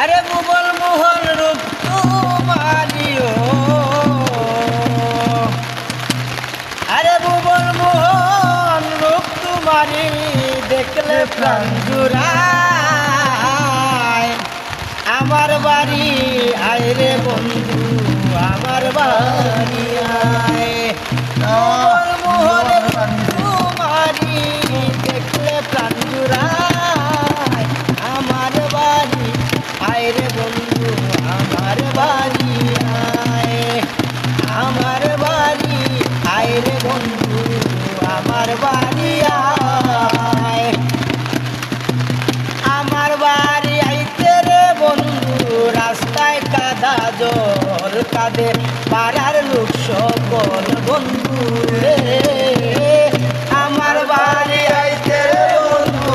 আরে ভুবন মোহন রূপ তোমারিও, আরে ভুবন মোহন রূপ তোমারি দেখলে প্রাণ জুড়ায়। আমার বাড়ি আয় রে বন্ধু, আমার বাড়ি আয়। ভুবন মোহন রূপ তোমারি দেখলে প্রাণ জুড়ায়। আমার বাড়ি আয় রে বন্ধু, আমার বাড়ি আয়। আমার বাড়ি আয় রে বন্ধু, আমার বাড়ি আয়। আমার বাড়ি আইতে রে বন্ধু, রাস্তায় কাদা জল কাঁদে পাড়ার লোক সকল বন্ধু রে। আমার বাড়ি আইতে রে বন্ধু,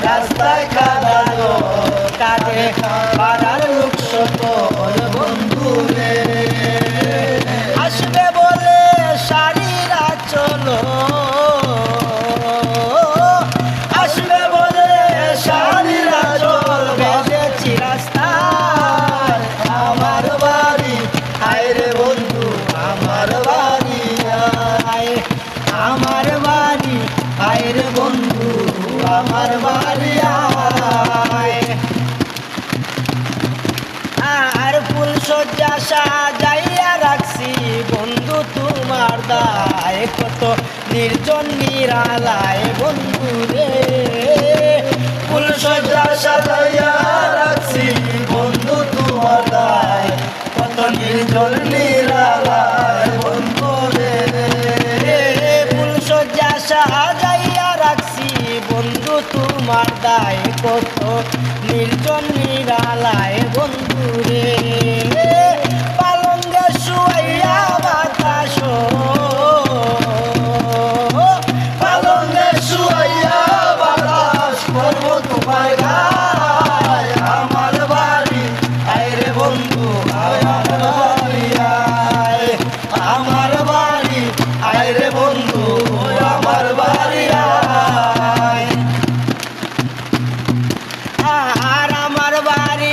রাস্তায় কাদা জল কাঁদে পাড়ার লোক সকল বন্ধু রে। আসবে বলে শাড়িরা চলো, আসবে বলে শাড়িরা চল বেঁধেছি রাস্তায়। আমার বাড়ি আয় রে বন্ধু, আমার বাড়ি আয়। আমার বাড়ি আয় রে বন্ধু, আমার বাড়ি আয়। আর ফুল সজ্জা সাজাইয়া রাখছি বন্ধু তোমার দায়, কত নির্জন নিরালায় বন্ধু রে। ফুল সজ্জা সাজাইয়া রাখছি বন্ধু তোমার দায়, কত নির্জন নিরালায় বন্ধু রে। ফুল সজ্জা সাজাইয়া রাখছি বন্ধু তোমার দায়, কত নির্জন নিরালায় বন্ধু রে। পালঙ্গে শুয়াইয়া বাতাস, পালঙ্গে শুয়াইয়া বাতাস করব তোমার গায়। আমার বাড়ি আয় রে বন্ধু, আমার বাড়ি আয়। আমার বাড়ি আয় রে বন্ধু, আমার বাড়ি আয়। আর আমার বাড়ি